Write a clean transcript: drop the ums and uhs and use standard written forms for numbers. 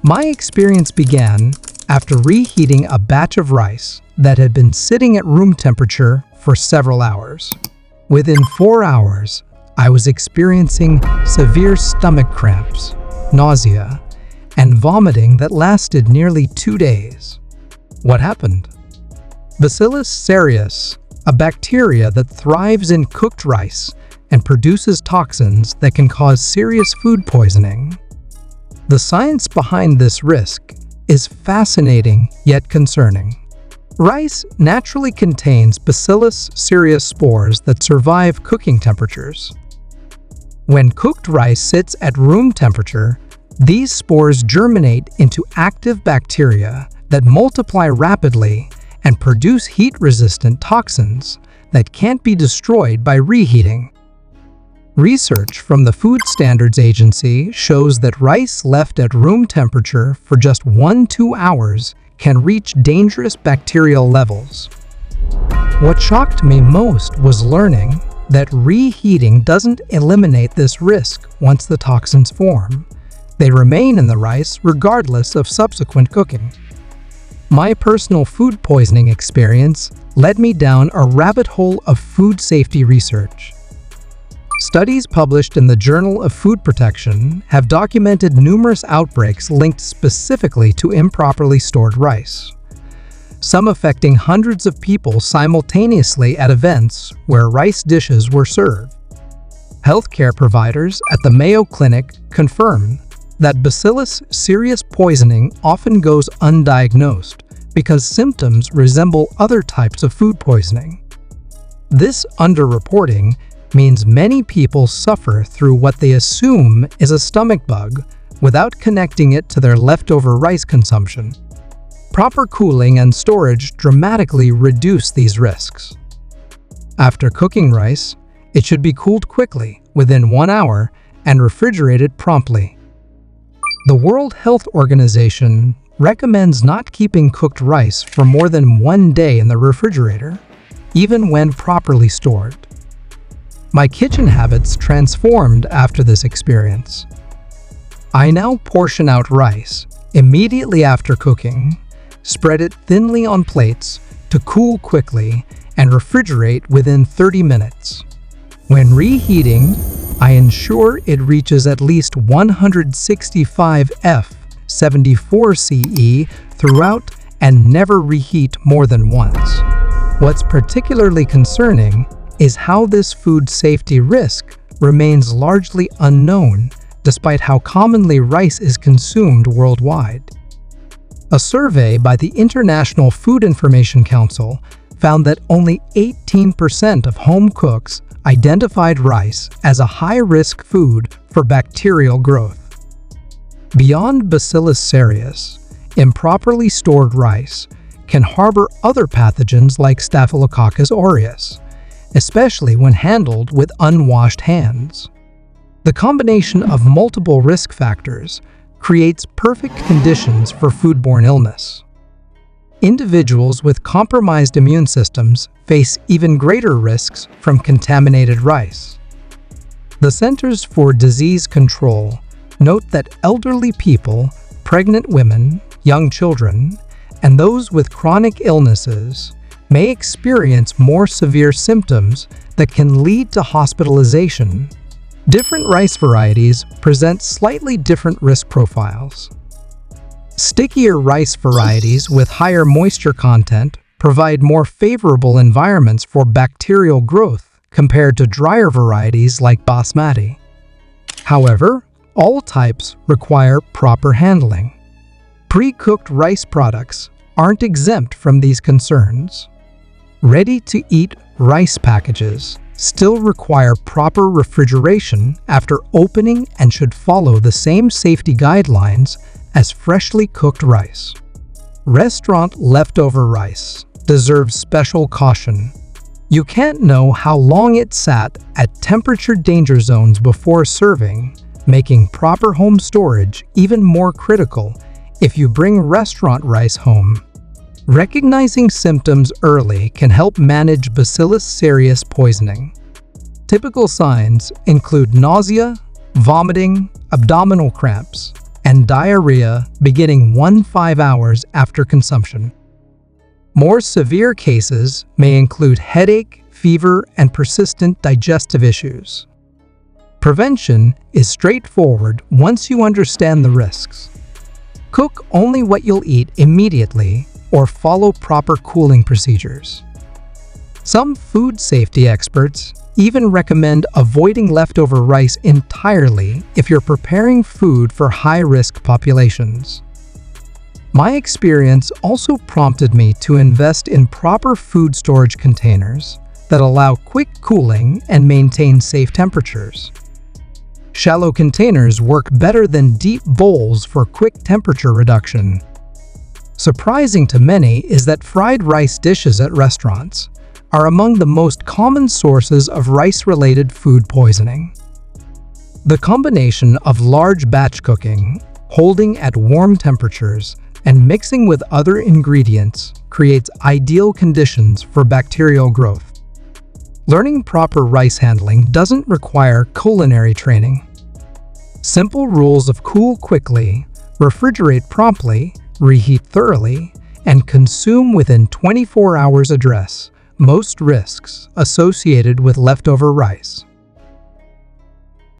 My experience began after reheating a batch of rice that had been sitting at room temperature for several hours. Within 4 hours, I was experiencing severe stomach cramps, nausea, and vomiting that lasted nearly 2 days. What happened? Bacillus cereus, a bacteria that thrives in cooked rice and produces toxins that can cause serious food poisoning. The science behind this risk is fascinating yet concerning. Rice naturally contains Bacillus cereus spores that survive cooking temperatures. When cooked rice sits at room temperature, these spores germinate into active bacteria that multiply rapidly and produce heat-resistant toxins that can't be destroyed by reheating. Research from the Food Standards Agency shows that rice left at room temperature for just 1–2 hours can reach dangerous bacterial levels. What shocked me most was learning that reheating doesn't eliminate this risk once the toxins form. They remain in the rice regardless of subsequent cooking. My personal food poisoning experience led me down a rabbit hole of food safety research. Studies published in the Journal of Food Protection have documented numerous outbreaks linked specifically to improperly stored rice, some affecting hundreds of people simultaneously at events where rice dishes were served. Healthcare providers at the Mayo Clinic confirm that Bacillus cereus poisoning often goes undiagnosed because symptoms resemble other types of food poisoning. This underreporting means many people suffer through what they assume is a stomach bug without connecting it to their leftover rice consumption. Proper cooling and storage dramatically reduce these risks. After cooking rice, it should be cooled quickly, within 1 hour, and refrigerated promptly. The World Health Organization recommends not keeping cooked rice for more than 1 day in the refrigerator, even when properly stored. My kitchen habits transformed after this experience. I now portion out rice immediately after cooking, spread it thinly on plates to cool quickly, and refrigerate within 30 minutes. When reheating, I ensure it reaches at least 165 F 74 CE throughout and never reheat more than once. What's particularly concerning is how this food safety risk remains largely unknown despite how commonly rice is consumed worldwide. A survey by the International Food Information Council found that only 18% of home cooks identified rice as a high-risk food for bacterial growth. Beyond Bacillus cereus, improperly stored rice can harbor other pathogens like Staphylococcus aureus, especially when handled with unwashed hands. The combination of multiple risk factors creates perfect conditions for foodborne illness. Individuals with compromised immune systems face even greater risks from contaminated rice. The Centers for Disease Control note that elderly people, pregnant women, young children, and those with chronic illnesses may experience more severe symptoms that can lead to hospitalization. Different rice varieties present slightly different risk profiles. Stickier rice varieties with higher moisture content provide more favorable environments for bacterial growth compared to drier varieties like basmati. However, all types require proper handling. Pre-cooked rice products aren't exempt from these concerns. Ready-to-eat rice packages still require proper refrigeration after opening and should follow the same safety guidelines as freshly cooked rice. Restaurant leftover rice deserves special caution. You can't know how long it sat at temperature danger zones before serving, making proper home storage even more critical if you bring restaurant rice home. Recognizing symptoms early can help manage Bacillus cereus poisoning. Typical signs include nausea, vomiting, abdominal cramps, and diarrhea beginning 1 to 5 hours after consumption. More severe cases may include headache, fever, and persistent digestive issues. Prevention is straightforward once you understand the risks. Cook only what you'll eat immediately or follow proper cooling procedures. Some food safety experts even recommend avoiding leftover rice entirely if you're preparing food for high-risk populations. My experience also prompted me to invest in proper food storage containers that allow quick cooling and maintain safe temperatures. Shallow containers work better than deep bowls for quick temperature reduction. Surprising to many is that fried rice dishes at restaurants are among the most common sources of rice-related food poisoning. The combination of large batch cooking, holding at warm temperatures, and mixing with other ingredients creates ideal conditions for bacterial growth. Learning proper rice handling doesn't require culinary training. Simple rules of cool quickly, refrigerate promptly, reheat thoroughly, and consume within 24 hours address most risks associated with leftover rice.